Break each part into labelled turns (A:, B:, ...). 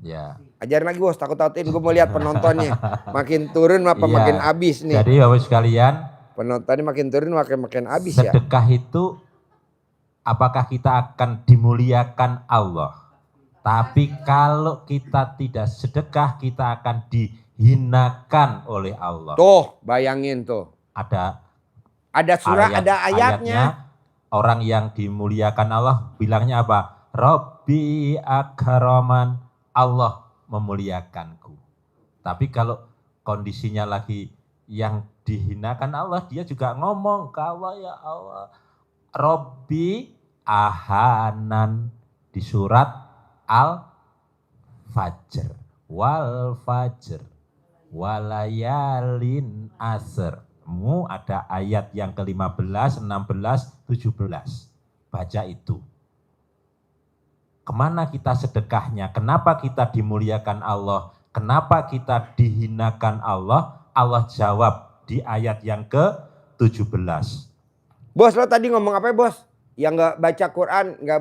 A: Ya.
B: Ajarin lagi bos, takut-takutin gue mau lihat penontonnya. Makin turun apa
A: Ya.
B: makin habis nih.
A: Jadi Bapak sekalian,
B: penontonnya makin turun makin habis ya.
A: Sedekah itu apakah kita akan dimuliakan Allah? Tapi kalau kita tidak sedekah, kita akan dihinakan oleh Allah.
B: Tuh, bayangin tuh.
A: Ada
B: surah, ada ayatnya.
A: Orang yang dimuliakan Allah bilangnya apa? Rabbi akraman, Allah memuliakanku. Tapi kalau kondisinya lagi yang dihinakan Allah, dia juga ngomong ke Allah, ya Allah, Rabbi ahanan, di surat Al-Fajr, wal fajr, walayalin asr. Ada ayat yang ke-15, 16, 17. Baca itu. Kemana kita sedekahnya? Kenapa kita dimuliakan Allah? Kenapa kita dihinakan Allah? Allah jawab di ayat yang ke-17.
B: Bos, lo tadi ngomong apa ya bos? Yang nggak baca Quran, nggak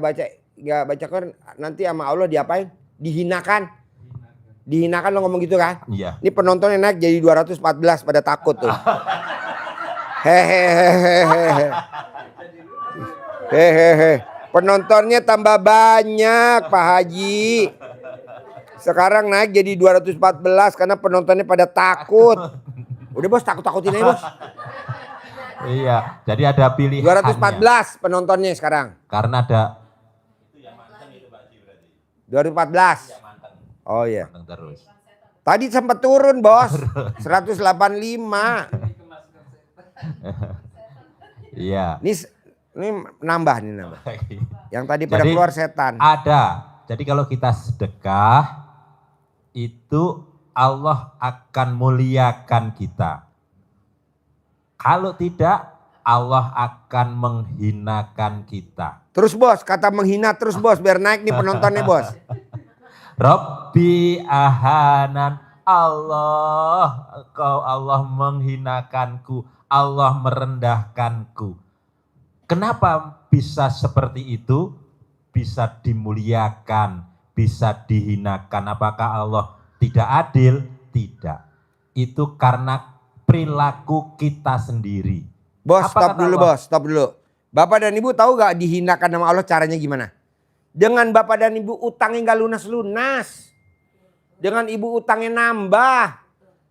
B: baca Quran, nanti sama Allah diapain? Dihinakan. Dihinakan lo ngomong gitu kan?
A: Iya.
B: Ini penontonnya naik jadi 214 pada takut tuh. Hehehe. Hehehe. Penontonnya tambah banyak Pak Haji. Sekarang naik jadi 214 karena penontonnya pada takut. Udah bos, takut-takutin aja bos.
A: Iya, jadi ada pilihan.
B: 214 penontonnya sekarang.
A: Karena ada
B: 214. Oh iya.
A: Terus.
B: Tadi sempat turun bos. 185.
A: Iya.
B: Ini nambah. Yang tadi pada keluar setan.
A: Ada. Jadi kalau kita sedekah itu Allah akan muliakan kita. Kalau tidak, Allah akan menghinakan kita.
B: Terus bos, kata menghina terus bos, biar naik nih penontonnya bos.
A: Rabbi ahanan, Allah menghinakanku, Allah merendahkanku. Kenapa bisa seperti itu? Bisa dimuliakan, bisa dihinakan. Apakah Allah tidak adil? Tidak. Itu karena perilaku kita sendiri.
B: Bos, stop dulu bos, stop dulu. Bapak dan Ibu tahu gak dihinakan sama Allah caranya gimana? Dengan Bapak dan Ibu utangnya gak lunas-lunas. Dengan Ibu utangnya nambah.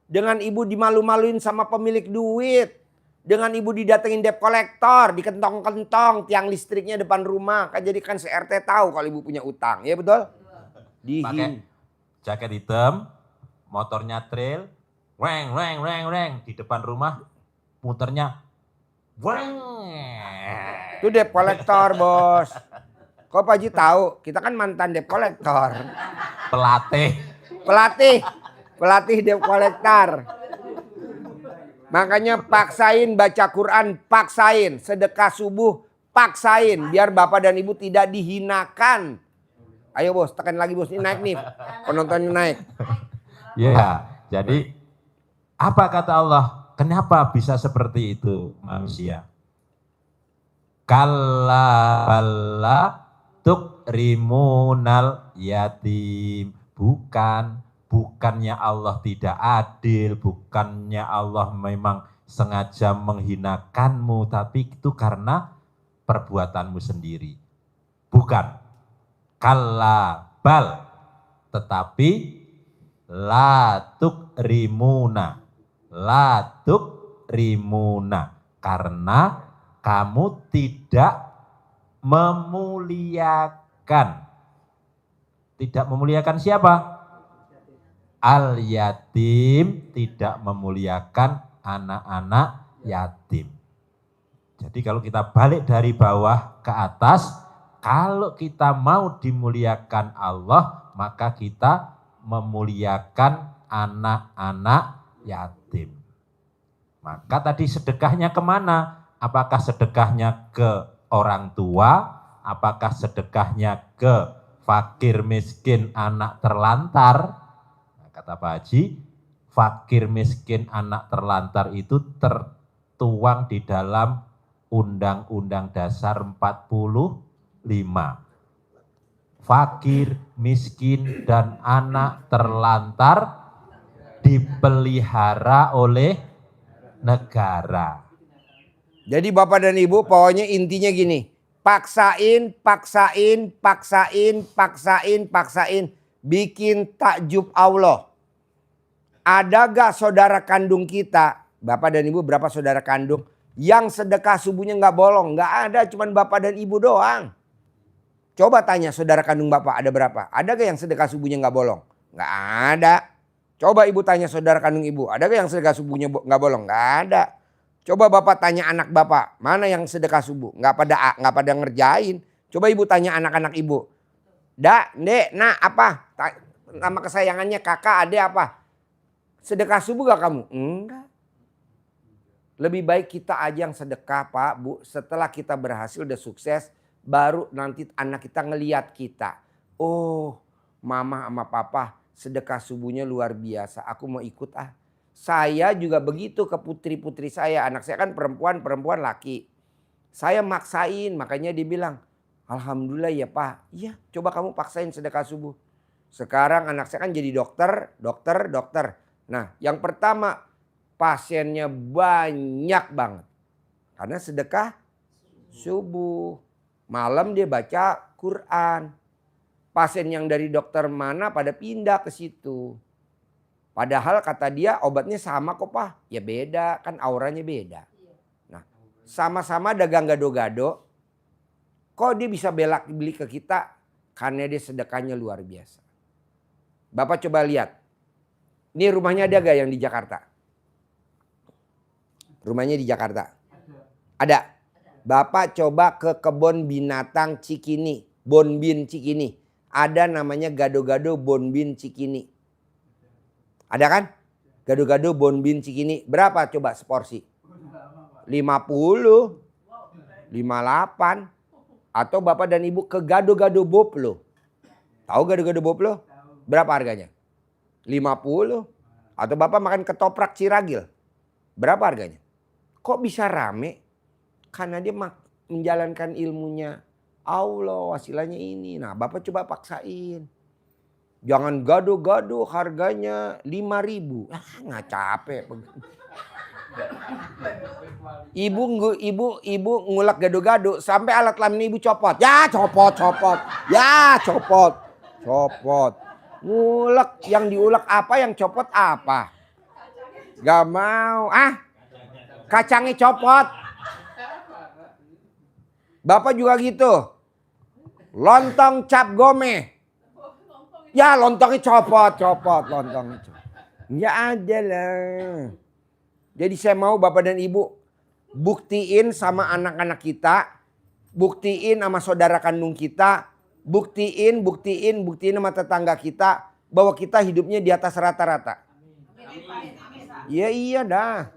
B: Dengan Ibu dimalu-maluin sama pemilik duit. Dengan Ibu didatengin debt collector, dikentong-kentong tiang listriknya depan rumah. Kan jadi kan CRT tahu kalau Ibu punya utang, ya betul?
A: Pakai jaket hitam, motornya trail, reng di depan rumah, muternya weng.
B: Itu debt collector bos. Kok Pak Haji tahu? Kita kan mantan debt collector. Pelatih debt collector. Makanya paksain baca Quran, paksain sedekah subuh, paksain biar Bapak dan Ibu tidak dihinakan. Ayo bos, tekan lagi bos, ini naik nih, penontonnya naik.
A: Ya, jadi apa kata Allah? Kenapa bisa seperti itu manusia? Kalla tukrimunal yatim. Bukannya Allah tidak adil, bukannya Allah memang sengaja menghinakanmu, tapi itu karena perbuatanmu sendiri. Bukan. Kalla bal, tetapi la tukrimuna, karena kamu tidak memuliakan. Tidak memuliakan siapa? Al yatim, tidak memuliakan anak-anak yatim. Jadi kalau kita balik dari bawah ke atas, kalau kita mau dimuliakan Allah, maka kita memuliakan anak-anak yatim. Maka tadi sedekahnya kemana? Apakah sedekahnya ke orang tua? Apakah sedekahnya ke fakir miskin anak terlantar? Kata Pak Haji, fakir miskin anak terlantar itu tertuang di dalam Undang-Undang Dasar 45. fakir, miskin, dan anak terlantar dipelihara oleh negara.
B: Jadi Bapak dan Ibu pokoknya intinya gini. Paksain, paksain, paksain, paksain, paksain. Bikin takjub Allah. Ada gak saudara kandung kita, Bapak dan Ibu berapa saudara kandung, yang sedekah subuhnya gak bolong? Gak ada, cuman Bapak dan Ibu doang. Coba tanya saudara kandung Bapak ada berapa? Ada gak yang sedekah subuhnya gak bolong? Gak ada. Coba Ibu tanya saudara kandung Ibu, ada gak yang sedekah subuhnya gak bolong? Gak ada. Coba Bapak tanya anak Bapak, mana yang sedekah subuh? Gak pada ngerjain. Coba Ibu tanya anak-anak Ibu. Dek, nak apa? Nama kesayangannya kakak, adek apa? Sedekah subuh gak kamu? Enggak. Lebih baik kita aja yang sedekah Pak, Bu. Setelah kita berhasil udah sukses, baru nanti anak kita ngeliat kita. Oh, mama sama papa sedekah subuhnya luar biasa. Aku mau ikut ah. Saya juga begitu ke putri-putri saya. Anak saya kan perempuan laki. Saya maksain, makanya dia bilang, alhamdulillah ya Pak. Iya, coba kamu paksain sedekah subuh. Sekarang anak saya kan jadi dokter. Nah, yang pertama pasiennya banyak banget. Karena sedekah subuh. Malam dia baca Quran. Pasien yang dari dokter mana pada pindah ke situ. Padahal kata dia obatnya sama kok Pak. Ya beda, kan auranya beda. Nah, sama-sama dagang gado-gado. Kok dia bisa beli ke kita? Karena dia sedekahnya luar biasa. Bapak coba lihat. Ini rumahnya ada gak yang di Jakarta? Rumahnya di Jakarta? Ada. Bapak coba ke kebun binatang Cikini. Bonbin Cikini. Ada namanya gado-gado Bonbin Cikini. Ada kan? Gado-gado Bonbin Cikini. Berapa coba seporsi? 50. 58. Atau Bapak dan Ibu ke gado-gado Boplo. Tahu gado-gado Boplo? Berapa harganya? 50. Atau Bapak makan ketoprak Ciragil. Berapa harganya? Kok bisa rame? Karena dia menjalankan ilmunya Allah, wasilahnya ini. Nah, Bapak coba paksain. Jangan gado-gado harganya 5.000. Nggak capek. Ibu ngulek gado-gado sampai alat kelamin ibu copot. Ya copot. Ngulek, yang diulek apa, yang copot apa? Gak mau. Kacangnya copot. Bapak juga gitu. Lontong cap gome. Ya lontongnya copot. Lontongnya copot. Ya ada lah. Jadi saya mau Bapak dan Ibu buktiin sama anak-anak kita. Buktiin sama saudara kandung kita. Buktiin sama tetangga kita. Bahwa kita hidupnya di atas rata-rata. Iya dah.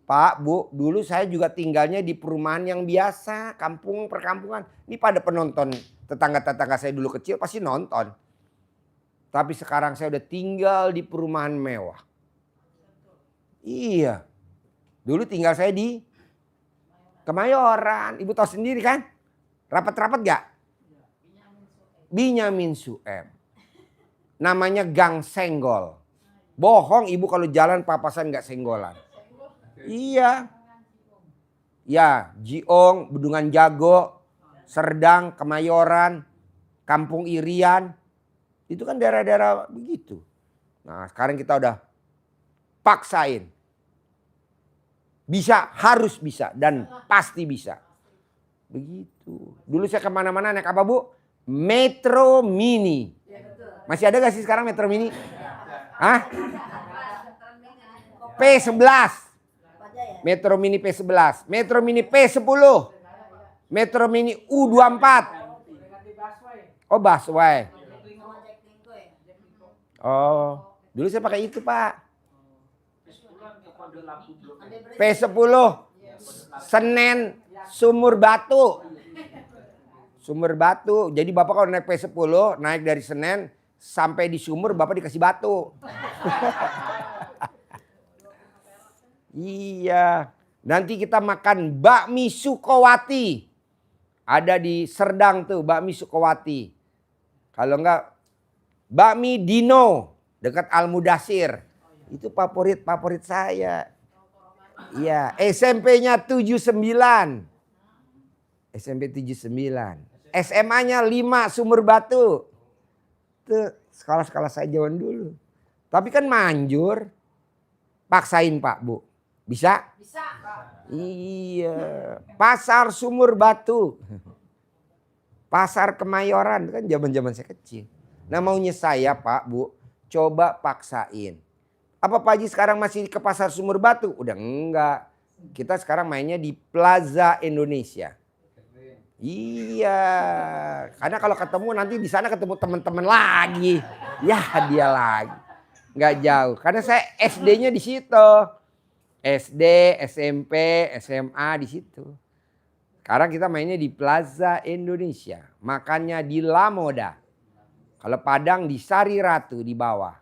B: Pak, Bu, dulu saya juga tinggalnya di perumahan yang biasa. Perkampungan. Ini pada penonton. Tetangga-tetangga saya dulu kecil pasti nonton. Tapi sekarang saya udah tinggal di perumahan mewah. Iya. Dulu tinggal saya di Kemayoran. Ibu tahu sendiri kan? Rapat-rapat gak? Binyamin Sueb. Namanya Gang Senggol. Bohong ibu kalau jalan papasan gak senggolan. Iya. Ya, Jiong, Bedungan Jago, Serdang, Kemayoran, Kampung Irian. Itu kan daerah-daerah begitu. Nah, sekarang kita udah paksain. Bisa, harus bisa, dan pasti bisa. Begitu. Dulu saya kemana-mana naik apa Bu? Metro Mini. Masih ada gak sih sekarang Metro Mini? P11. Metro Mini P11. Metro Mini P10. Metro Mini U24. Oh busway. Oh, dulu saya pakai itu Pak. P10 Senen Sumur Batu. Jadi Bapak kalau naik P10 naik dari Senen sampai di Sumur Bapak dikasih batu. Iya. Nanti kita makan bakmi Sukowati. Ada di Serdang tuh bakmi Sukowati. Kalau enggak bakmi Dino dekat Al Mudasir. Itu favorit saya. Iya, SMP-nya 79. SMP 79. SMA-nya 5 Sumur Batu. Itu sekolah-sekolah saya zaman dulu. Tapi kan manjur. Paksain Pak, Bu. Bisa?
C: Bisa.
B: Iya. Pasar Sumur Batu. Pasar Kemayoran. Kan zaman-zaman saya kecil. Nah maunya saya Pak, Bu. Coba paksain. Apa Pak Haji sekarang masih ke Pasar Sumur Batu? Udah enggak. Kita sekarang mainnya di Plaza Indonesia. Iya. Karena kalau ketemu nanti di sana ketemu teman-teman lagi. Ya dia lagi. Nggak jauh. Karena saya SD-nya di situ. SD, SMP, SMA di situ. Sekarang kita mainnya di Plaza Indonesia. Makannya di La Moda. Kalau Padang di Sari Ratu di bawah.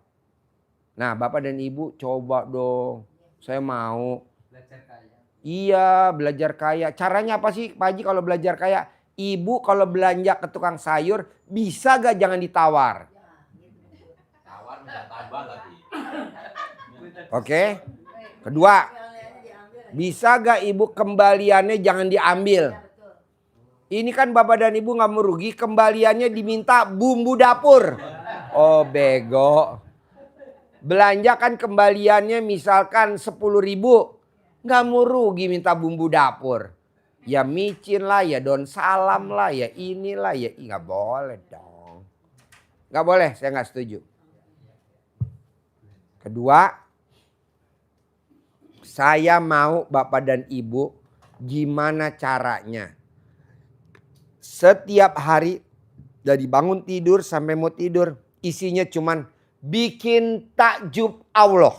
B: Nah Bapak dan Ibu coba dong. Saya mau.
C: Belajar kaya.
B: Iya belajar kaya. Caranya apa sih Pak Haji kalau belajar kaya? Ibu kalau belanja ke tukang sayur bisa gak jangan ditawar?
A: Tawar minta tambah lagi.
B: Oke. Kedua, bisa gak ibu kembaliannya jangan diambil? Ini kan Bapak dan Ibu gak merugi, kembaliannya diminta bumbu dapur. Oh bego. Belanja kan kembaliannya misalkan 10.000. Gak mau rugi minta bumbu dapur. Ya micin lah, ya daun salam lah, ya inilah, ya nggak boleh dong. Nggak boleh, saya nggak setuju. Kedua, saya mau Bapak dan Ibu gimana caranya. Setiap hari dari bangun tidur sampai mau tidur isinya cuman bikin takjub Allah.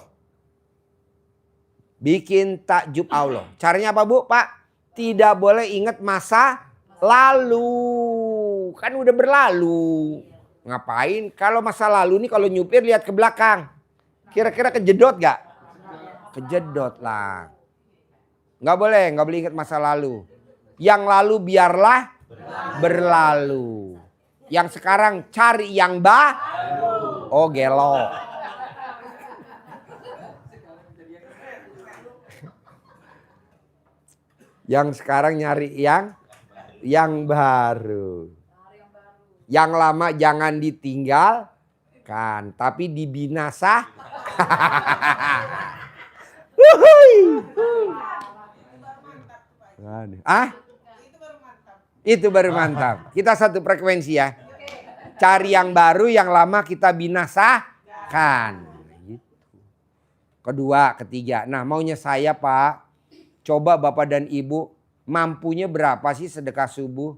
B: Bikin takjub Allah. Caranya apa Bu? Pak? Tidak boleh ingat masa lalu. Kan udah berlalu. Ngapain? Kalau masa lalu nih kalau nyupir lihat ke belakang. Kira-kira kejedot gak? Kejedot lah. Gak boleh ingat masa lalu. Yang lalu biarlah berlalu. Yang sekarang cari yang baru. Oh gelo. Yang sekarang nyari yang baru. Yang lama jangan ditinggalkan, tapi dibinasa. Itu baru mantap. Kita satu frekuensi ya. Cari yang baru, yang lama kita binasakan. Kedua, ketiga. Nah maunya saya Pak. Coba Bapak dan Ibu mampunya berapa sih sedekah subuh?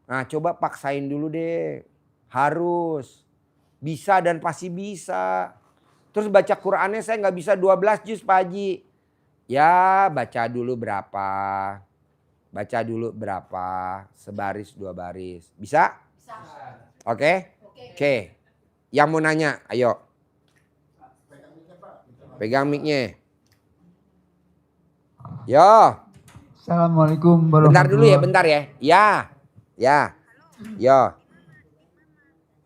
B: Nah coba paksain dulu deh. Harus. Bisa dan pasti bisa. Terus baca Qurannya saya nggak bisa 12 juz Pak Haji. Ya baca dulu berapa. Baca dulu berapa. Sebaris 2 baris. Bisa?
C: Bisa.
B: Oke? Oke. Yang mau nanya ayo. Pegang mic-nya. Yo.
D: Assalamualaikum
B: Bentar dulu ya,
D: warahmatullahi.
B: bentar ya. Ya. Yo.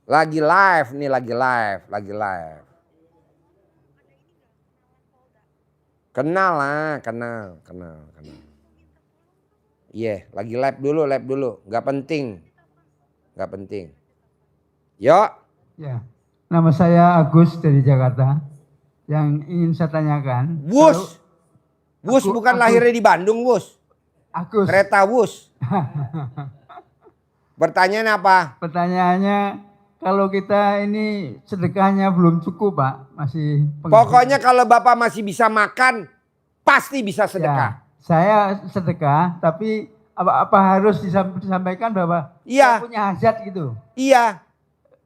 B: Lagi live nih, lagi live. Kenal lah, kenal. Iya, lagi live dulu. Gak penting. Yo.
D: Ya, nama saya Agus dari Jakarta. Yang ingin saya tanyakan.
B: Wus bukan
D: Agus.
B: lahirnya di Bandung, Wus.
D: Agus.
B: Kereta Wus. Pertanyaan apa?
D: Pertanyaannya, kalau kita ini sedekahnya belum cukup Pak, masih.
B: Pokoknya kalau Bapak masih bisa makan, pasti bisa sedekah.
D: Ya, saya sedekah, tapi apa harus disampaikan bahwa
B: Iya.
D: saya punya hajat gitu,
B: Iya,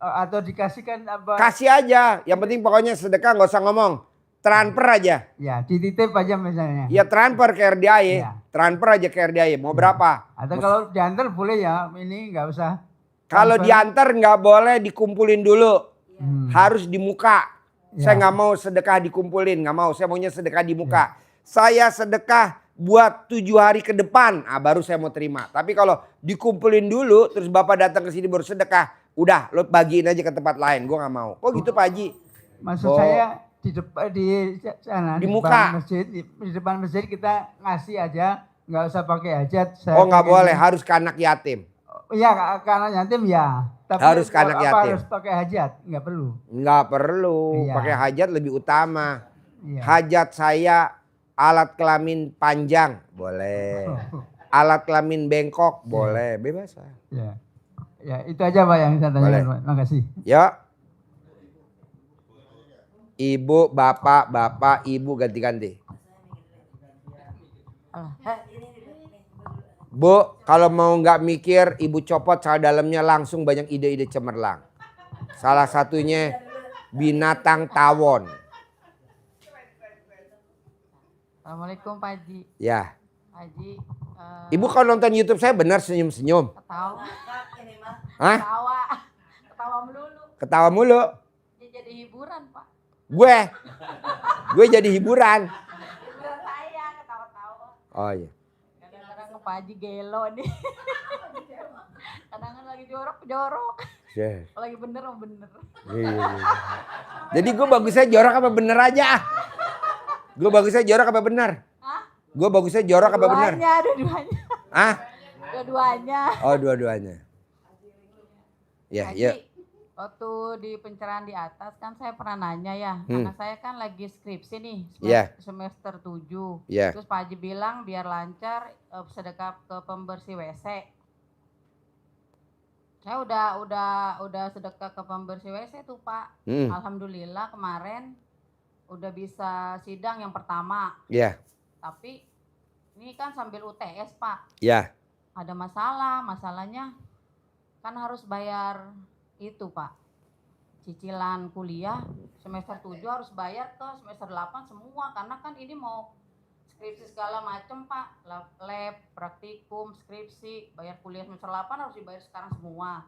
D: atau dikasihkan apa?
B: kasih aja. Yang penting pokoknya sedekah nggak usah ngomong. Transfer aja.
D: Ya, dititip aja misalnya.
B: Ya transfer ke RDAY.
D: Iya.
B: Transfer aja ke RDAY. Mau berapa?
D: Atau kalau diantar boleh ya, ini nggak usah.
B: Kalau
D: transfer.
B: diantar nggak boleh dikumpulin dulu.
D: Hmm.
B: Harus di muka.
D: Ya.
B: Saya nggak mau sedekah dikumpulin. Nggak mau. Saya maunya sedekah di muka. Saya sedekah buat 7 hari ke depan. Baru saya mau terima. Tapi kalau dikumpulin dulu terus Bapak datang ke sini baru sedekah. Udah, lo bagiin aja ke tempat lain. Gue nggak mau. Kok gitu Pak Haji?
D: Maksud saya di depan di sana
B: Di
D: depan
B: muka.
D: masjid, di depan masjid kita ngasih aja, nggak usah pakai hajat.
B: Oh nggak boleh, harus ke anak yatim.
D: Iya, karena yatim ya. Tapi
B: Harus ke anak yatim.
D: harus pakai hajat? Nggak perlu.
B: Nggak perlu,
D: Iya.
B: pakai hajat lebih utama.
D: Iya.
B: Hajat saya alat kelamin panjang, boleh. Alat kelamin bengkok, boleh. Bebas lah.
D: Ya. Ya, itu aja Pak yang saya tanyakan,
B: Boleh.
D: Pak. Makasih.
B: Yuk. Ibu, bapak, ibu ganti-ganti. Bu, kalau mau nggak mikir, ibu copot salah dalamnya langsung banyak ide-ide cemerlang. Salah satunya binatang tawon.
C: Assalamualaikum Pak Haji.
B: Ya.
C: Pak Haji.
B: Ibu kalau nonton YouTube saya benar senyum-senyum.
C: Ketawa.
B: Hah?
C: Ketawa. Ketawa melulu.
B: Ketawa mulu.
C: Ya, jadi hiburan Pak.
B: Gue jadi hiburan.
C: Hiburan saya ketawa-tawa.
B: Oh iya.
C: Kadang-kadang ke Pak Haji gelo nih. Kadang-kadang lagi jorok.
B: Yeah.
C: Lagi bener mau bener.
B: Iya. Jadi gue bagusnya jorok apa bener aja? Gue bagusnya jorok apa bener?
C: Hah?
B: Gue bagusnya jorok apa bener?
C: Dua-duanya.
B: Hah?
C: Dua-duanya.
B: Oh dua-duanya. Ya,
C: Haji,
B: ya.
C: waktu di pencerahan di atas kan saya pernah nanya ya, karena saya kan lagi skripsi nih
B: Iya.
C: semester 7.
B: Iya.
C: Terus Pak Haji bilang biar lancar sedekah ke pembersih WC. Saya udah sedekah ke pembersih WC tuh Pak. Alhamdulillah kemarin udah bisa sidang yang pertama.
B: Ya,
C: Tapi ini kan sambil UTS Pak.
B: ya.
C: Ada masalahnya kan harus bayar itu Pak. Cicilan kuliah semester 7 harus bayar ke semester 8 semua karena kan ini mau skripsi segala macem Pak. Lab, praktikum, skripsi, bayar kuliah semester 8 harus dibayar sekarang semua.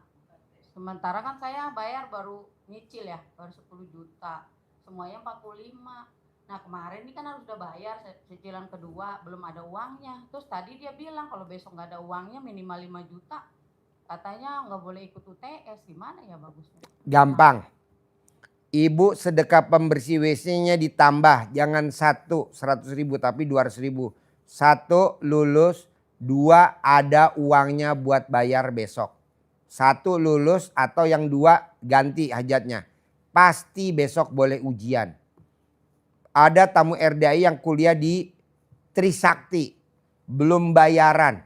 C: Sementara kan saya bayar baru nyicil ya, baru 10 juta. Semuanya 45. Nah kemarin ini kan harus udah bayar cicilan kedua, belum ada uangnya. Terus tadi dia bilang kalau besok nggak ada uangnya minimal 5 juta. Katanya nggak boleh ikut UTS, gimana ya bagusnya?
B: Gampang. Ibu sedekah pembersih WC-nya ditambah. Jangan 100.000 tapi 200.000. 1 lulus, 2 ada uangnya buat bayar besok. 1 lulus atau yang 2 ganti hajatnya. Pasti besok boleh ujian. Ada tamu RDI yang kuliah di Trisakti. Belum bayaran.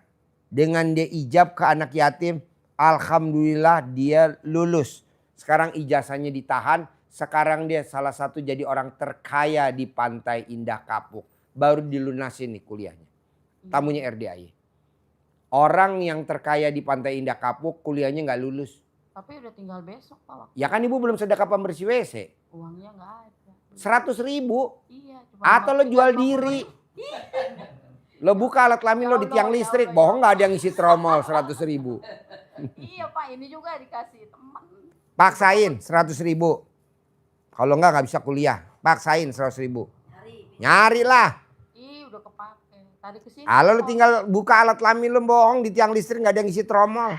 B: Dengan dia ijab ke anak yatim. Alhamdulillah dia lulus. Sekarang ijazahnya ditahan. Sekarang dia salah satu jadi orang terkaya di Pantai Indah Kapuk. Baru dilunasin nih kuliahnya. Tamunya RDI. Orang yang terkaya di Pantai Indah Kapuk kuliahnya nggak lulus.
C: Tapi udah tinggal besok Pak.
B: Ya kan ibu belum sedekah pembersih WC.
C: Uangnya nggak ada.
B: 100.000.
C: Iya. Cuma
B: Atau lo jual
C: 50.
B: diri. Lo buka alat kelamin lo di tiang listrik. Bohong nggak ada yang isi tromol 100.000.
C: Iya Pak, ini juga dikasih teman.
B: Paksain 100.000. Kalau nggak bisa kuliah. Paksain 100.000. Nyari lah.
C: Ih udah kepake. Tadi kesini.
B: Kalau lo tinggal buka alat kelamin lo bohong di tiang listrik nggak ada yang isi tromol.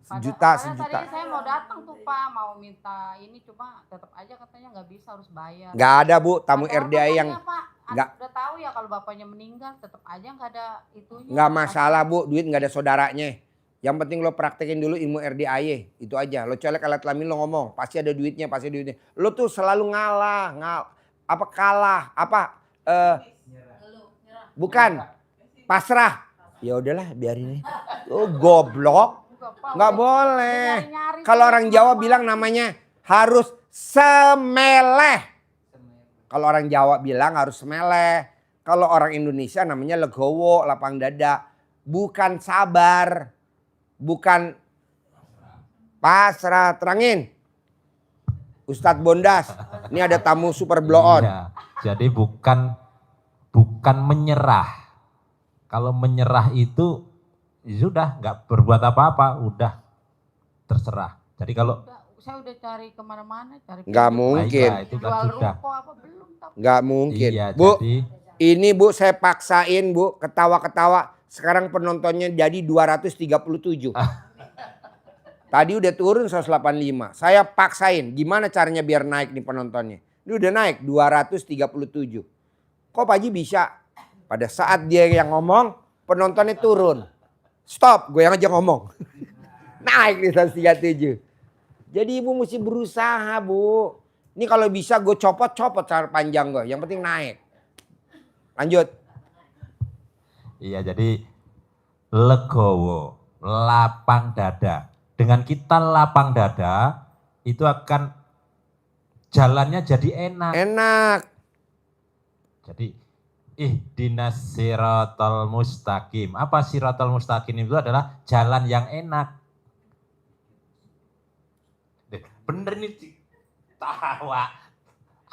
B: Sejuta.
C: Tadi saya mau datang tuh Pak, mau minta ini cuma tetap aja katanya nggak bisa harus bayar.
B: Nggak ada bu tamu
C: Padahal
B: RDI yang
C: bapaknya, Pak,
B: nggak.
C: udah tahu ya kalau bapaknya meninggal tetap aja nggak ada itunya.
B: Nggak masalah bu, duit nggak ada saudaranya. Yang penting lo praktekin dulu ilmu RDI, itu aja. Lo colek alat kelamin lo ngomong, pasti ada duitnya, pasti ada duitnya. Lo tuh selalu bukan pasrah. Ya udahlah biarin. Lo goblok, nggak boleh. Kalau orang Jawa bilang namanya harus semeleh. Kalau orang Jawa bilang harus semeleh. Kalau orang Indonesia namanya legowo, lapang dada. Bukan sabar. Bukan pasrah. Terangin. Ustadz Bondas. Ini ada tamu super blow on.
A: Iya, jadi bukan menyerah. Kalau menyerah itu ya sudah nggak berbuat apa-apa, udah terserah. Jadi kalau
C: Saya udah cari kemana-mana, cari.
B: Nggak mungkin.
A: baiklah, itu kan
C: Jual
A: sudah.
C: ruko apa belum? Tapi
B: Nggak mungkin.
A: Iya,
B: Bu,
A: jadi
B: ini bu saya paksain bu. Ketawa-ketawa. Sekarang penontonnya jadi 237. Tadi udah turun 185. Saya paksain. Gimana caranya biar naik nih penontonnya. Ini udah naik 237. Kok Pak Haji bisa? Pada saat dia yang ngomong, penontonnya turun. Stop, gue yang aja ngomong. Naik nih 137. Jadi ibu mesti berusaha, Bu. Ini kalau bisa gue copot cara panjang gue. Yang penting naik. Lanjut.
A: Iya, jadi legowo, lapang dada. Dengan kita lapang dada, itu akan jalannya jadi enak.
B: Enak.
A: Jadi ihdinas siratal mustaqim. Apa siratal mustaqim itu adalah jalan yang enak. Bener nih tawa.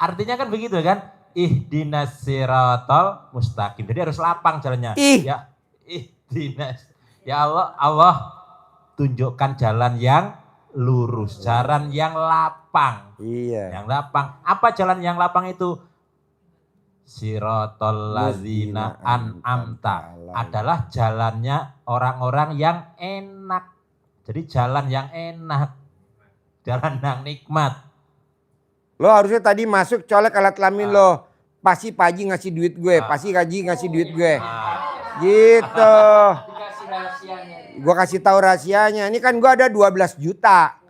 A: Artinya kan begitu kan? Ihdinas siratal mustaqim. Jadi harus lapang jalannya. Ya, ihdinas. Ya Allah tunjukkan jalan yang lurus, jalan yang lapang.
B: Iya.
A: Yang lapang. Apa jalan yang lapang itu? Siratal ladzina an'amta, adalah jalannya orang-orang yang enak. Jadi jalan yang enak, jalan yang nikmat.
B: Lo harusnya tadi masuk colek alat kelamin lo. Pasti Pak Haji ngasih duit gue, pasti Haji ngasih duit gue. Gitu. Gue kasih tahu rahasianya. Ini kan gue ada 12 juta.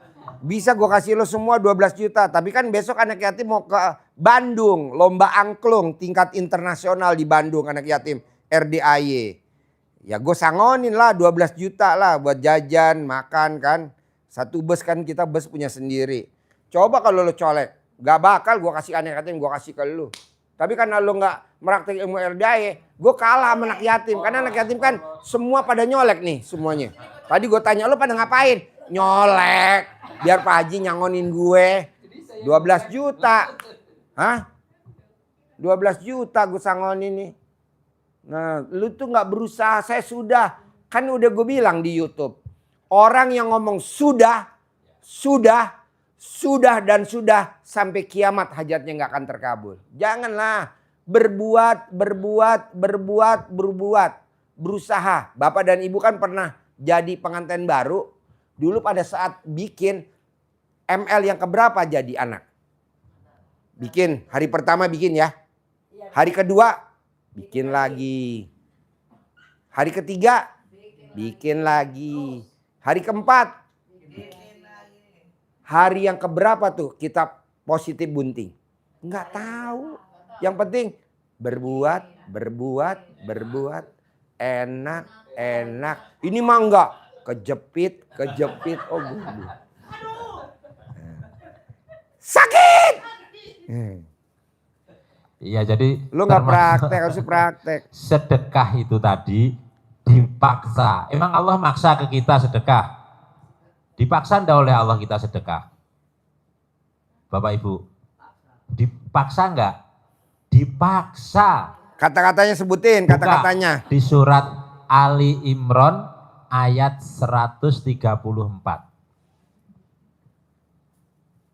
B: Bisa gue kasih lo semua 12 juta. Tapi kan besok anak yatim mau ke Bandung. Lomba angklung tingkat internasional di Bandung anak yatim. RDAY. Ya gue sangonin lah 12 juta lah buat jajan, makan kan. Satu bus kan kita bus punya sendiri. Coba kalau lo colek. Gak bakal gue kasih anak yatim, gue kasih ke lo. Tapi karena lo gak meraktek ilmu RDAY, gue kalah sama anak yatim. Karena anak yatim kan semua pada nyolek nih semuanya. Tadi gue tanya lo pada ngapain? Nyolek. Biar Pak Haji nyangonin gue. 12 juta. Hah? 12 juta gue sangonin nih. Nah lu tuh gak berusaha. Saya sudah. Kan udah gue bilang di YouTube. Orang yang ngomong sudah dan sudah sampai kiamat hajatnya gak akan terkabul. Janganlah berbuat. Berusaha. Bapak dan Ibu kan pernah jadi pengantin baru. Dulu pada saat bikin ML yang keberapa jadi anak? Bikin. Hari pertama bikin ya. Hari kedua bikin lagi. Hari ketiga bikin lagi. Hari keempat bikin. Hari yang keberapa tuh kita positif bunting? Enggak tahu. Yang penting berbuat. Enak. Ini mah enggak. Kejepit. Oh gue. Sakit.
A: Iya, jadi
B: Lu nggak praktek, harus praktek.
A: Sedekah itu tadi dipaksa. Emang Allah maksa ke kita sedekah? Dipaksa enggak oleh Allah kita sedekah? Bapak Ibu, dipaksa enggak? Dipaksa.
B: Kata-katanya sebutin, kata-katanya.
A: Di surat Ali Imran ayat 134.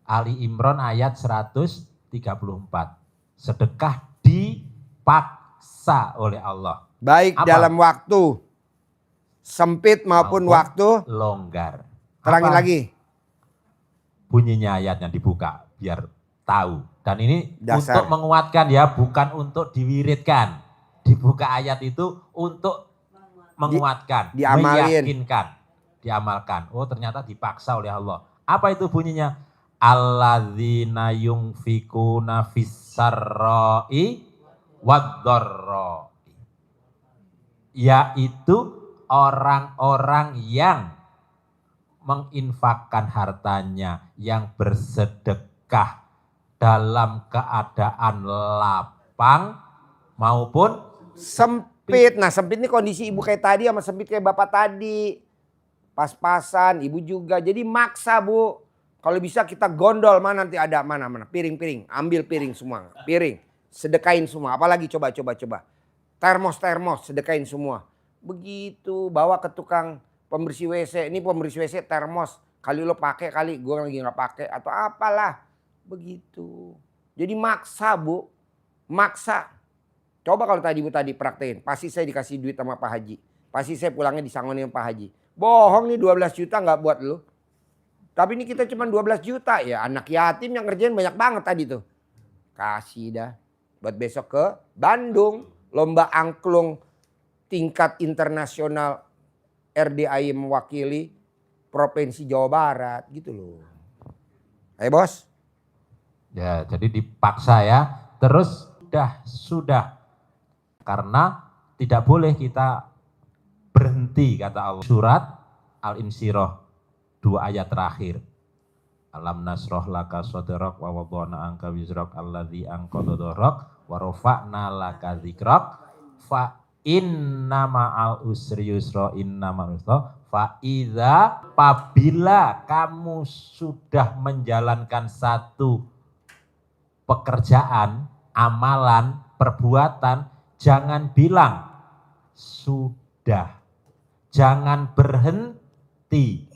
A: Ali Imran ayat 134. Sedekah dipaksa oleh Allah.
B: Baik
A: Apa?
B: dalam waktu sempit maupun waktu
A: longgar.
B: Terangin
A: Apa?
B: lagi.
A: Bunyinya ayatnya dibuka biar tahu. Dan ini
B: Dasar.
A: untuk menguatkan ya, bukan untuk diwiridkan. Dibuka ayat itu untuk menguatkan,
B: diamalin.
A: meyakinkan, diamalkan. Oh ternyata dipaksa oleh Allah. Apa itu bunyinya? Alladzina yunfikuna fis-sarra'i wad-dharra'i. Yaitu orang-orang yang menginfakkan hartanya, yang bersedekah dalam keadaan lapang maupun
B: Sempit. Nah sempit ini kondisi ibu kayak tadi sama sempit kayak bapak tadi. Pas-pasan, ibu juga. Jadi maksa Bu. Kalau bisa kita gondol mana nanti ada mana. Piring-piring, ambil piring semua. Piring, sedekain semua. Apalagi coba. Termos, sedekain semua. Begitu, bawa ke tukang pembersih WC. Ini pembersih WC termos. Kali lo pakai, kali gue lagi nggak pakai atau apalah. Begitu. Jadi maksa Bu. Maksa. Coba kalau tadi Bu tadi praktein. Pasti saya dikasih duit sama Pak Haji. Pasti saya pulangnya disangonin Pak Haji. Bohong nih 12 juta nggak buat lo. Tapi ini kita cuma 12 juta ya. Anak yatim yang ngerjain banyak banget tadi tuh. Kasih dah. Buat besok ke Bandung. Lomba angklung tingkat internasional RDI mewakili Provinsi Jawa Barat gitu loh. Ayo bos.
A: Ya, jadi dipaksa ya. Terus sudah. Karena tidak boleh kita berhenti kata Allah. Surat Al-Insyirah 2 ayat terakhir. Alam nasroh laka sodorok wa wadona angka wizrok alladzi angqadha dhahrak wa rafa'na laka dzikrak fa inna ma'al usri yusra inna ma'al usra fa idza apabila kamu sudah menjalankan satu pekerjaan, amalan, perbuatan, jangan bilang sudah. Jangan berhenti.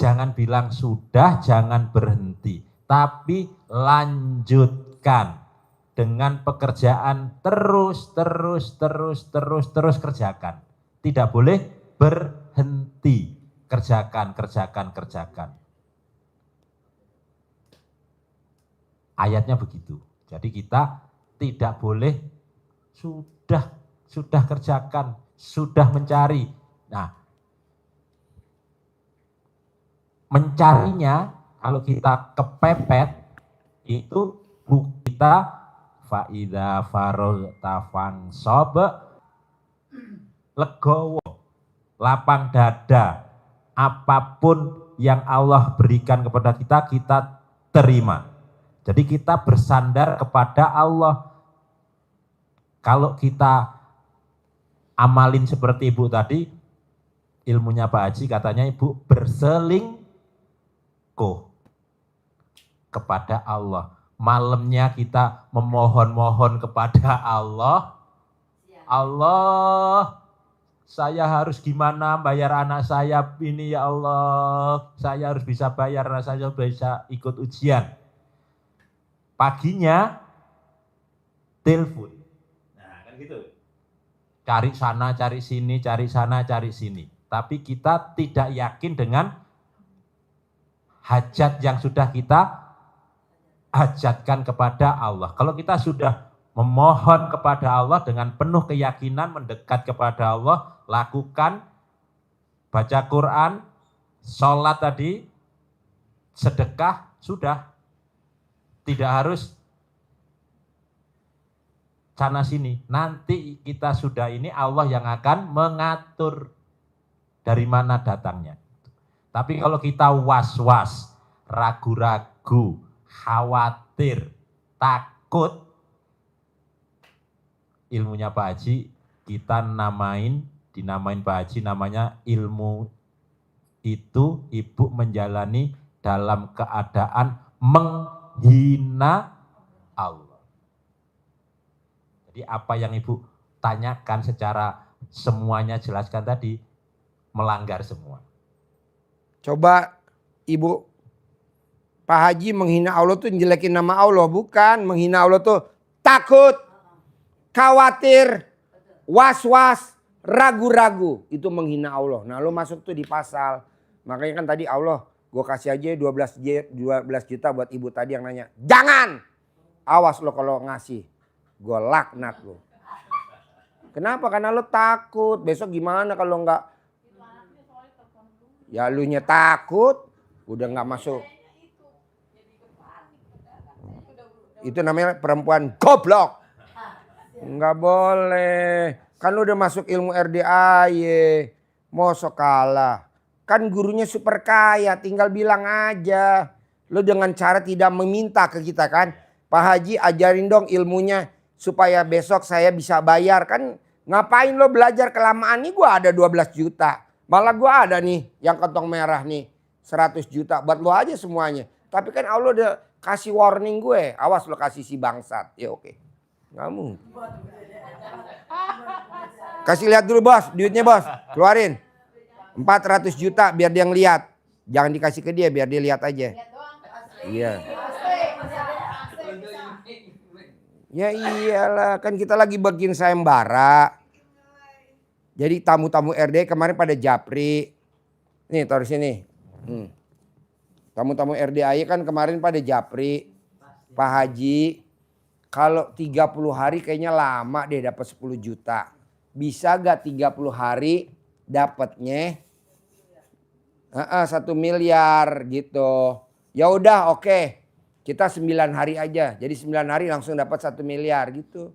A: Jangan bilang sudah, jangan berhenti. Tapi lanjutkan dengan pekerjaan terus kerjakan. Tidak boleh berhenti. Kerjakan. Ayatnya begitu. Jadi kita tidak boleh sudah kerjakan, sudah mencari. Nah, mencarinya kalau kita kepepet itu kita faida faragta fansab legowo, lapang dada, apapun yang Allah berikan kepada kita, kita terima. Jadi kita bersandar kepada Allah. Kalau kita amalin seperti ibu tadi, ilmunya Pak Haji katanya ibu berselingkuh kepada Allah. Malamnya kita memohon-mohon kepada Allah. Allah, saya harus gimana bayar anak saya ini ya Allah. Saya harus bisa bayar, saya bisa ikut ujian. Paginya telepon. Nah, kan gitu. Cari sana, cari sini, cari sana, cari sini. Tapi kita tidak yakin dengan hajat yang sudah kita hajatkan kepada Allah. Kalau kita sudah memohon kepada Allah dengan penuh keyakinan, mendekat kepada Allah, lakukan, baca Quran, sholat tadi, sedekah, sudah. Tidak harus sana sini. Nanti kita sudah ini Allah yang akan mengatur dari mana datangnya. Tapi kalau kita was-was, ragu-ragu, khawatir, takut, ilmunya Pak Haji kita dinamain Pak Haji namanya ilmu itu ibu menjalani dalam keadaan menghina Allah. Jadi apa yang ibu tanyakan secara semuanya jelaskan tadi melanggar semua.
B: Coba ibu, Pak Haji menghina Allah tuh jelekin nama Allah. Bukan, menghina Allah tuh takut, khawatir, was-was, ragu-ragu. Itu menghina Allah. Nah lo masuk tuh di pasal. Makanya kan tadi Allah, gue kasih aja 12 juta buat ibu tadi yang nanya. Jangan! Awas lo kalau ngasih. Gue laknat lo. Kenapa? Karena lo takut. Besok gimana kalau enggak? Ya lu nya takut. Udah enggak masuk. Itu namanya perempuan goblok. Enggak boleh. Kan lu udah masuk ilmu RDAY. Mosok kalah. Kan gurunya super kaya. Tinggal bilang aja. Lu dengan cara tidak meminta ke kita kan. Pak Haji ajarin dong ilmunya. Supaya besok saya bisa bayar. Kan ngapain lo belajar kelamaan nih, gue ada 12 juta. Malah gue ada nih yang kantong merah nih 100 juta. Buat lo aja semuanya. Tapi kan Allah udah kasih warning gue. Awas lo kasih si bangsat. Ya oke. Gak mungkin. Kasih lihat dulu bos. Duitnya bos. Keluarin. 400 juta biar dia ngeliat. Jangan dikasih ke dia biar dia lihat aja. Iya. Ya iyalah, kan kita lagi bikin sayembara. Jadi tamu-tamu RD kemarin pada japri. Nih taruh sini. Tamu-tamu RDAY kan kemarin pada japri. Pak Haji, kalau 30 hari kayaknya lama deh dapat 10 juta. Bisa gak 30 hari dapatnya 1 miliar gitu. Ya udah oke. Kita 9 hari aja. Jadi 9 hari langsung dapat 1 miliar gitu.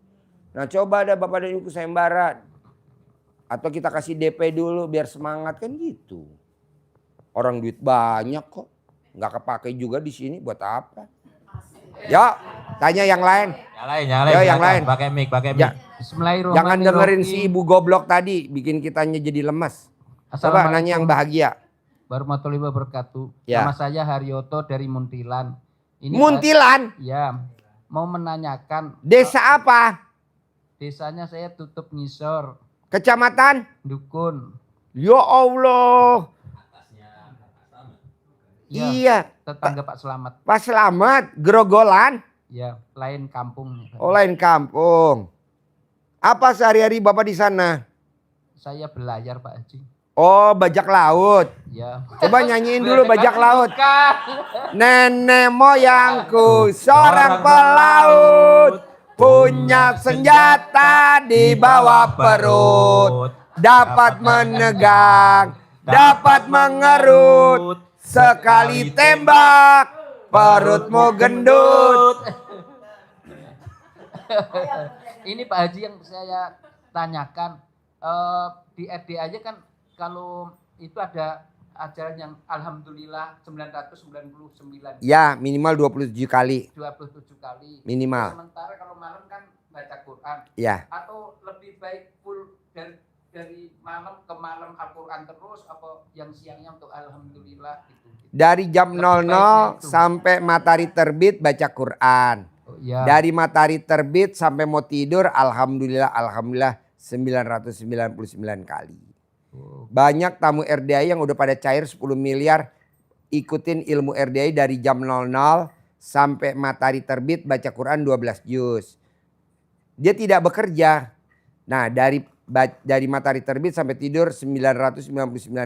B: Nah coba ada Bapak dan Ibu sayembara. Atau kita kasih DP dulu biar semangat kan gitu. Orang duit banyak kok. Nggak kepake juga di sini buat apa? Ya, tanya yang lain.
A: Yang lain.
B: Yo, yang lain.
A: Pakai mic.
B: Ya,
C: Bismillahirrahmanirrahim.
B: jangan dengerin si ibu goblok tadi bikin kitanya jadi lemes. Coba nanya yang bahagia.
E: Warahmatullahi wabarakatuh.
B: Ya.
E: Nama saya Haryoto dari Muntilan.
B: Muntilan?
E: Ya, mau menanyakan
B: Desa apa?
E: desanya saya tutup ngisor,
B: Kecamatan?
E: dukun.
B: Ya Allah.
E: Ya,
B: Iya.
E: tetangga Pak Selamat.
B: Pak Selamat, Grogolan.
E: Ya, lain kampung.
B: Oh, lain kampung. Apa sehari-hari Bapak di sana?
E: Saya belayar Pak Haji.
B: Oh, bajak laut.
E: Ya.
B: Coba nyanyiin dulu bajak laut. Nenek moyangku seorang pelaut, punya senjata di bawah perut, dapat menegang, dapat mengerut, sekali tembak perutmu gendut.
E: Ini Pak Haji yang saya tanyakan, di RD aja kan kalau itu ada ajaran yang Alhamdulillah 999.
B: Ya, minimal 27 kali.
E: 27 kali.
B: Minimal.
E: Sementara kalau malam kan baca Quran.
B: Ya.
E: Atau lebih baik full dari malam ke malam Al-Quran terus apa yang siangnya untuk Alhamdulillah gitu.
B: Dari jam
E: Lebih
B: 00
E: baiknya itu.
B: sampai matahari terbit baca Quran.
E: Oh, ya.
B: Dari matahari terbit sampai mau tidur alhamdulillah 999 kali.
E: Oh.
B: Banyak tamu RDAY yang udah pada cair 10 miliar ikutin ilmu RDAY dari jam 00 sampai matahari terbit baca Quran 12 juz. Dia tidak bekerja. Nah, dari matahari terbit sampai tidur 999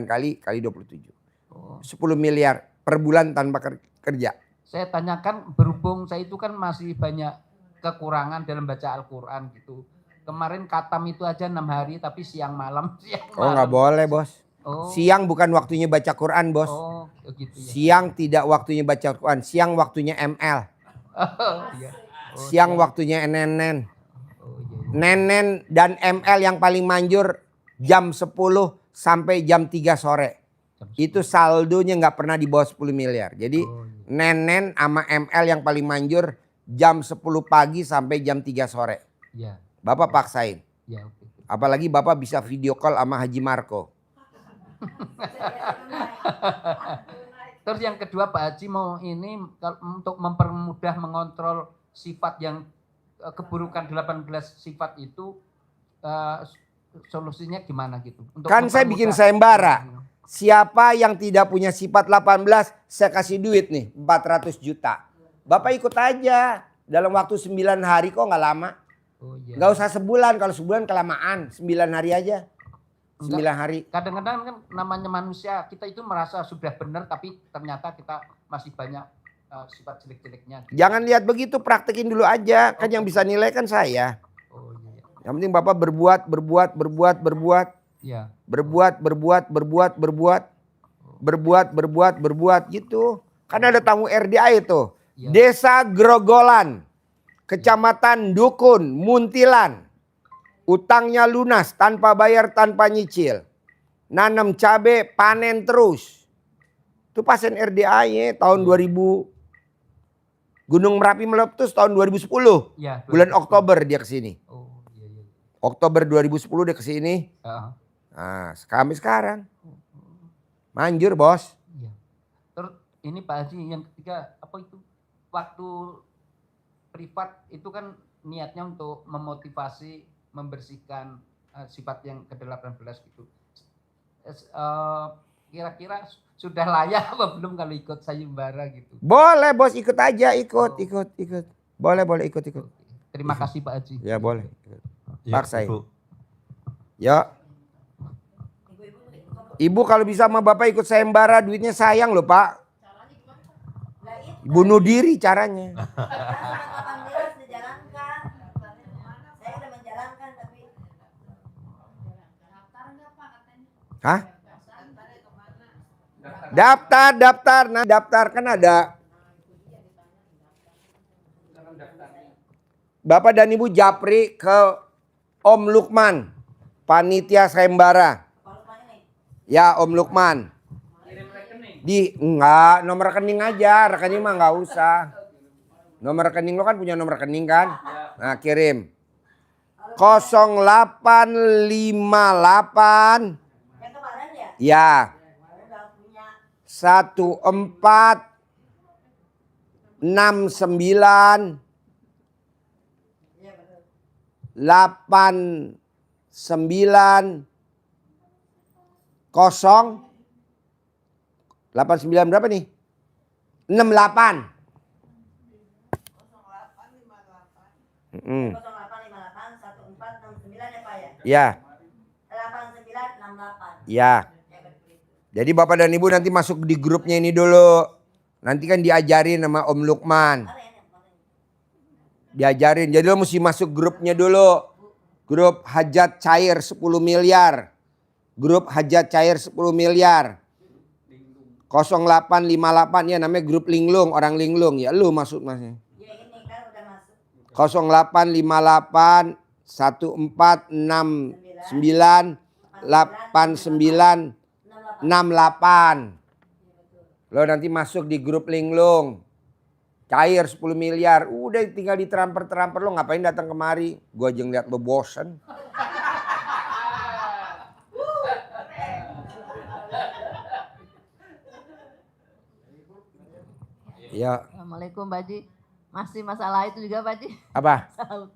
B: kali 27.
E: Oh.
B: 10 miliar per bulan tanpa kerja.
E: Saya tanyakan berhubung saya itu kan masih banyak kekurangan dalam baca Al-Quran gitu. Kemarin katam itu aja 6 hari tapi siang malam.
B: Oh, nggak boleh bos.
E: Oh.
B: Siang bukan waktunya baca Quran bos.
E: Oh gitu ya.
B: Siang tidak waktunya baca Quran. Siang waktunya ML.
E: Oh, iya. Oh,
B: Siang waktunya nenen.
E: Oh, iya, iya.
B: Nenen dan ML yang paling manjur jam 10 sampai jam 3 sore. Itu saldonya nggak pernah di bawah 10 miliar. Jadi
E: Oh, iya.
B: nenen sama ML yang paling manjur jam 10 pagi sampai jam 3 sore.
E: Ya,
B: Bapak paksain.
E: ya oke.
B: Apalagi Bapak bisa video call sama Haji Marco.
E: Terus yang kedua Pak Haji mau ini untuk mempermudah mengontrol sifat yang keburukan 18 sifat itu solusinya gimana gitu? Untuk
B: Kan saya bikin
E: mempermudah.
B: sayembara. Siapa yang tidak punya sifat 18 saya kasih duit nih 400 juta. Bapak ikut aja. Dalam waktu 9 hari kok nggak lama.
E: Oh, iya.
B: Nggak usah sebulan. Kalau sebulan kelamaan. 9 hari aja. 9 hari.
E: Kadang-kadang kan namanya manusia kita itu merasa sudah benar tapi ternyata kita masih banyak sifat jelek-jeleknya.
B: Jangan lihat begitu, praktekin dulu aja. Kan yang bisa nilai kan saya.
E: Oh iya.
B: Yang penting Bapak berbuat.
E: Iya.
B: Berbuat gitu. Kan ada tamu RDA itu.
E: Ya.
B: Desa Grogolan, Kecamatan Dukun, Muntilan. Utangnya lunas tanpa bayar, tanpa nyicil. Nanam cabe, panen terus. Itu pasien RDA tahun 2000. Gunung Merapi meletus tahun 2010.
E: Ya,
B: Bulan Oktober dia kesini.
E: Oh iya iya.
B: Oktober 2010 dia kesini.
E: Heeh.
B: Nah, kami sekarang. Manjur bos.
E: Iya. Terus ini Pak Haji yang ketiga apa itu? Waktu privat itu kan niatnya untuk memotivasi membersihkan sifat yang ke-18 gitu. Kira-kira sudah layak apa belum kalau ikut sayembara gitu?
B: Boleh bos, ikut aja, ikut. Boleh ikut.
E: Terima kasih Pak Haji.
B: Ya boleh.
A: Ya,
B: Paksain.
A: Ibu.
B: Ya. Ibu kalau bisa sama bapak ikut sayembara, duitnya sayang loh pak. Bunuh diri caranya.
F: 18 dijalankan. Saya udah menjalankan tapi
B: Hah? Daftar. Nah, daftar kan ada. Bapak dan Ibu japri ke Om Lukman, panitia sayembara. Ya Om Lukman. Enggak, nomor rekening aja, rekening mah nggak usah. Nomor rekening lo kan punya nomor rekening kan? Nah kirim. 0858.
F: yang kemarin ya
B: Ya.
F: udah punya
B: 1469 89 0 89 berapa nih? 68.
F: 0858 1469 ya Pak ya.
B: Ya,
F: 8968.
B: ya. Jadi Bapak dan Ibu nanti masuk di grupnya ini dulu. Nanti kan diajarin sama Om Lukman. Diajarin. Jadi lo mesti masuk grupnya dulu. Grup hajat cair 10 miliar. Grup hajat cair 10 miliar. 0858 ya namanya grup linglung, orang linglung. Ya lu masuk masnya.
F: Ya ini kan udah masuk.
B: 0858 1469 89 68. Lo nanti masuk di grup linglung. Cair 10 miliar. Udah tinggal ditramper-tramper, lo ngapain datang kemari? Gua aja ngeliat lo bosen. Ya,
C: Assalamualaikum Pak Haji. Masih masalah itu juga Pak Haji.
B: apa?
C: Saud.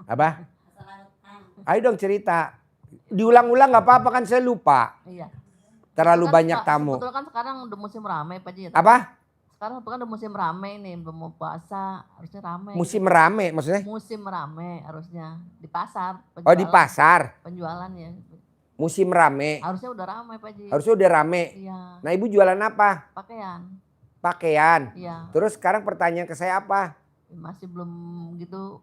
B: Apa? Ayo dong cerita. Diulang-ulang nggak apa-apa kan saya lupa.
C: Iya.
B: Terlalu
C: Kan
B: banyak tamu.
C: Sebetulnya kan sekarang udah musim ramai Pak Haji. Ya.
B: Apa?
C: Sekarang kan udah musim ramai nih, belum mau puasa, harusnya ramai.
B: Musim rame maksudnya?
C: Musim ramai harusnya di pasar.
B: Oh di pasar.
C: Penjualan ya.
B: Musim rame.
C: Harusnya udah ramai Pak Haji.
B: Harusnya udah rame.
C: Iya.
B: Nah ibu jualan apa?
C: Pakaian.
B: Pakaian.
C: Iya.
B: Terus sekarang pertanyaan ke saya apa?
C: Masih belum gitu.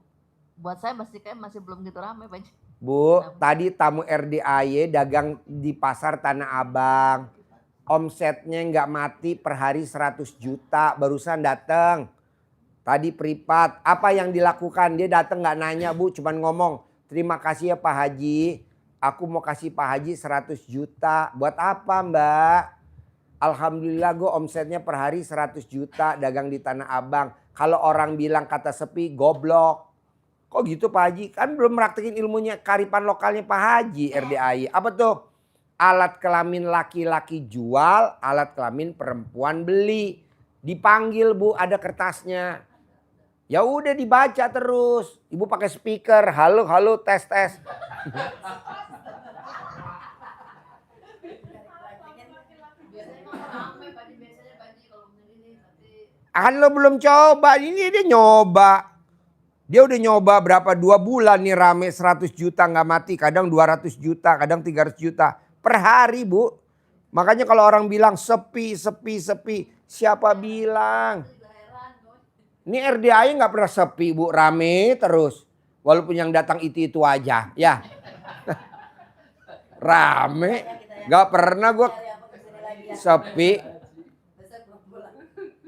C: Buat saya masih belum gitu ramai Pak Haji.
B: Bu, tadi tamu RDAY dagang di pasar Tanah Abang. Omsetnya nggak mati per hari 100 juta. Barusan datang. Tadi privat. Apa yang dilakukan? Dia datang nggak nanya Bu. Cuman ngomong. Terima kasih ya Pak Haji. Aku mau kasih Pak Haji 100 juta. Buat apa Mbak? Alhamdulillah gue omsetnya per hari 100 juta dagang di Tanah Abang. Kalau orang bilang kata sepi goblok. Kok gitu Pak Haji? Kan belum praktekin ilmunya kearifan lokalnya Pak Haji RDAY. Apa tuh? Alat kelamin laki-laki jual, alat kelamin perempuan beli. Dipanggil Bu, ada kertasnya. Ya udah dibaca terus. Ibu pakai speaker, halo halo tes tes. Kan lo belum coba, ini dia nyoba. Dia udah nyoba berapa 2 bulan nih rame 100 juta nggak mati. Kadang 200 juta, kadang 300 juta. Per hari Bu. Makanya kalau orang bilang sepi. Siapa bilang? Ini RDAY nggak pernah sepi Bu. Rame terus. Walaupun yang datang itu aja. Ya. Rame. Nggak pernah gue sepi.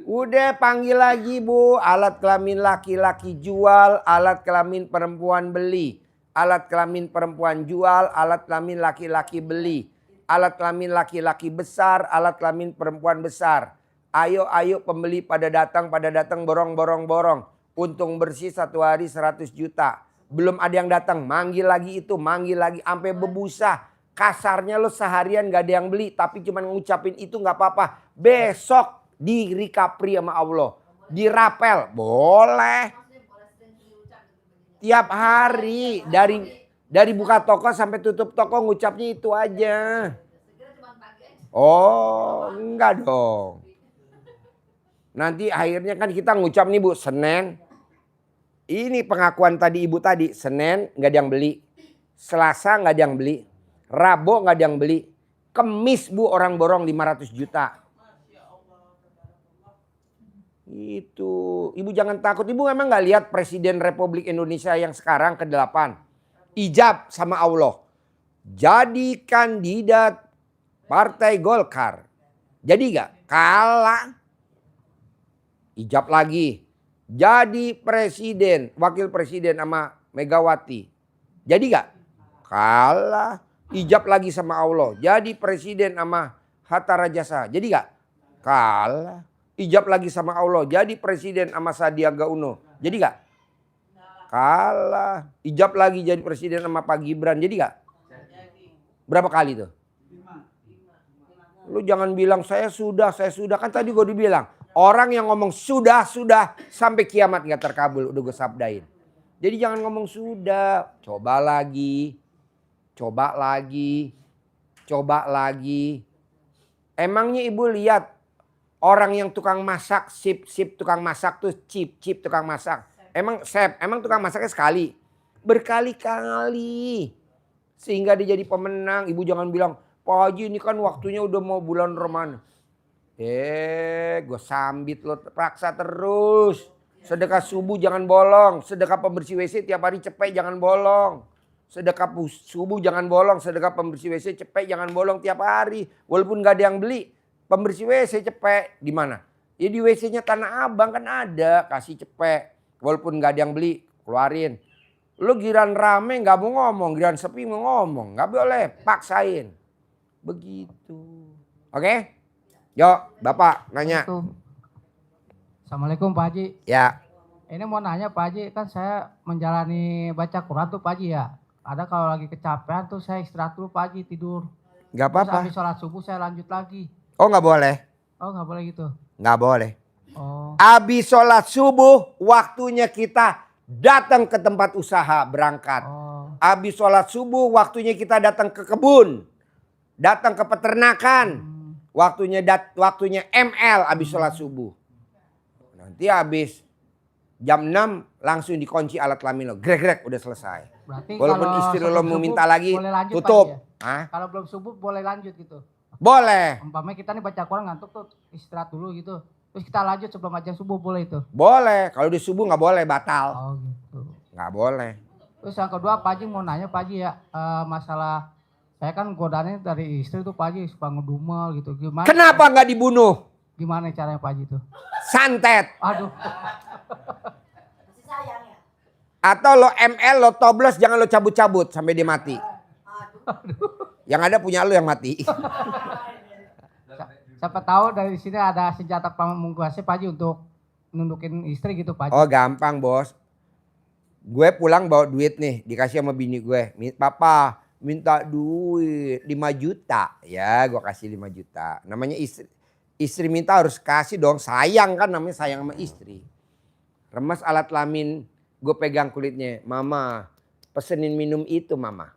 B: Udah panggil lagi Bu, alat kelamin laki-laki jual, alat kelamin perempuan beli. Alat kelamin perempuan jual, alat kelamin laki-laki beli. Alat kelamin laki-laki besar, alat kelamin perempuan besar. Ayo pembeli pada datang borong. Untung bersih 1 hari 100 juta. Belum ada yang datang, manggil lagi itu, manggil lagi. Sampai bebusa. Kasarnya lo seharian gak ada yang beli, tapi cuma ngucapin itu gak apa-apa. Besok di recovery sama Allah. Dirapel. Boleh. Tiap hari. Dari buka toko sampai tutup toko ngucapnya itu aja. Oh enggak dong. Nanti akhirnya kan kita ngucap nih Bu. Senin. Ini pengakuan tadi Ibu tadi. Senin gak ada yang beli. Selasa gak ada yang beli. Rabu gak ada yang beli. Kemis Bu orang borong 500 juta. Itu. Ibu jangan takut. Ibu memang gak lihat Presiden Republik Indonesia yang sekarang ke-8. Ijab sama Allah. Jadi kandidat Partai Golkar. Jadi gak? Kalah. Ijab lagi. Jadi presiden, wakil presiden sama Megawati. Jadi gak? Kalah. Ijab lagi sama Allah. Jadi presiden sama Hatta Rajasa. Jadi gak? Kalah. Ijab lagi sama Allah. Jadi presiden sama Sandiaga Uno. Jadi gak? Kalah. Ijab lagi jadi presiden sama Pak Gibran. Jadi gak? Berapa kali tuh? Lu jangan bilang saya sudah. Kan tadi gue dibilang. Orang yang ngomong sudah sampai kiamat gak terkabul. Udah gue sabdain. Jadi jangan ngomong sudah. Coba lagi. Emangnya ibu lihat orang yang tukang masak, sip tukang masak tuh chip tukang masak. Emang tukang masaknya sekali? Berkali-kali. Sehingga dia jadi pemenang. Ibu jangan bilang, Pak Haji ini kan waktunya udah mau bulan Ramadan. Gue sambit lo paksa terus. Sedekah subuh jangan bolong. Sedekah pembersih WC tiap hari cepet jangan bolong. Sedekah subuh jangan bolong. Sedekah pembersih WC cepet jangan bolong tiap hari. Walaupun gak ada yang beli. Pembersih WC cepet di mana? Ya di WC-nya Tanah Abang kan ada. Kasih cepet. Walaupun gak ada yang beli. Keluarin. Lu giran rame gak mau ngomong. Giran sepi mau ngomong. Gak boleh. Paksain. Begitu. Oke? Yuk, Bapak nanya.
G: Assalamualaikum Pak Haji.
B: Ya.
G: Ini mau nanya Pak Haji, kan saya menjalani baca Quran tuh Pak Haji ya. Ada kalau lagi kecapean tuh saya istirahat dulu Pak Haji, tidur.
B: Gak
G: Terus
B: apa-apa.
G: habis sholat subuh saya lanjut lagi.
B: Oh gak boleh?
G: Oh nggak boleh gitu?
B: Gak boleh.
G: Oh.
B: Habis sholat subuh waktunya kita datang ke tempat usaha berangkat.
G: Oh.
B: Habis sholat subuh waktunya kita datang ke kebun. Datang ke peternakan. Waktunya ML habis sholat subuh. Nanti habis jam 6 langsung dikunci alat kelamin lo. Grek udah selesai.
G: Berarti
B: Walaupun
G: kalau
B: istri lo
G: sebelum
B: mau
G: subuh
B: minta lagi
G: boleh lanjut,
B: tutup.
G: Pak Haji ya?
B: Hah?
G: Kalau belum subuh boleh lanjut gitu.
B: Boleh.
G: Umpamanya kita nih baca Quran ngantuk tuh istirahat dulu gitu. Terus kita lanjut sebelum ajan subuh boleh itu?
B: Boleh. Kalau di subuh gak boleh, batal.
G: Oh gitu.
B: Gak boleh.
G: Terus yang kedua Pak Haji mau nanya Pak Haji ya, masalah saya kan godaannya dari istri tuh Pak Haji suka ngedumel gitu. Gimana?
B: Kenapa gak dibunuh?
G: Gimana caranya Pak Haji tuh?
B: Santet.
G: Aduh.
F: Masih sayang ya?
B: Atau lo ML, lo toblos, jangan lo cabut-cabut sampai dia mati. Yang ada punya lo yang mati.
G: Siapa tahu dari sini ada senjata pamungkasnya Pak Haji untuk nundukin istri gitu Pak Haji.
B: Oh gampang bos. Gue pulang bawa duit nih, dikasih sama bini gue. Papa minta duit 5 juta. Ya gue kasih 5 juta. Namanya istri minta harus kasih dong. Sayang kan, namanya sayang sama istri. Remas alat kelamin, gue pegang kulitnya. Mama pesenin minum itu mama.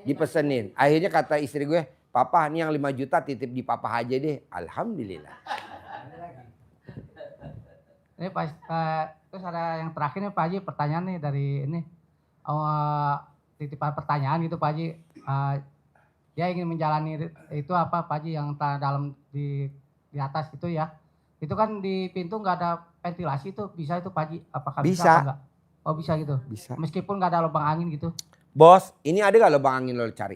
B: Dipesenin. Akhirnya kata istri gue, Papa ini yang 5 juta titip di Papa aja deh. Alhamdulillah.
G: Ini terus ada yang terakhir nih Pak Haji, pertanyaan nih dari ini. Titipan pertanyaan gitu Pak Haji. Dia ingin menjalani itu apa Pak Haji yang dalam di atas gitu ya. Itu kan di pintu nggak ada ventilasi itu, bisa itu Pak Haji? Apakah bisa?
B: Bisa.
G: Enggak? Oh bisa gitu?
B: Bisa.
G: Meskipun nggak ada lubang angin gitu?
B: Bos, ini ada gak lubang angin lo cari?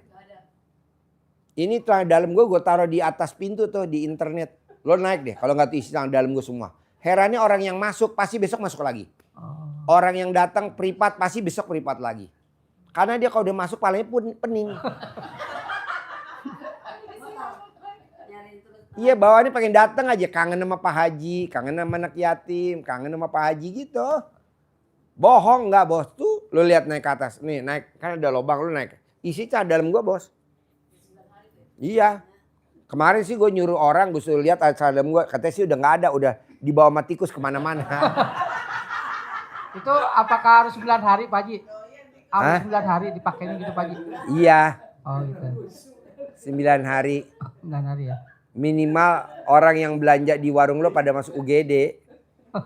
B: Ini tuh dalam gue taruh di atas pintu tuh di internet. Lo naik deh kalau nggak isi dalam gue semua. Herannya orang yang masuk pasti besok masuk lagi. Orang yang datang privat pasti besok privat lagi. Karena dia kalau udah masuk palanya pun pening. Iya bawaannya pengen datang aja, kangen sama Pak Haji, kangen sama anak yatim, kangen sama Pak Haji gitu. Bohong nggak bos? Tuh lu lihat naik ke atas, nih naik kan ada lubang lu naik. Isi cah dalam gua bos. Iya. Kemarin sih gue nyuruh orang, gue suruh lihat cah dalam gua, katanya sih udah nggak ada, udah dibawa sama tikus kemana-mana.
G: Itu apakah harus 9 hari Pak Haji? Harus 9 hari dipakainya gitu Pak Haji?
B: Iya.
G: Oh gitu.
B: 9 hari.
G: 9 hari ya.
B: Minimal orang yang belanja di warung lo pada masuk UGD.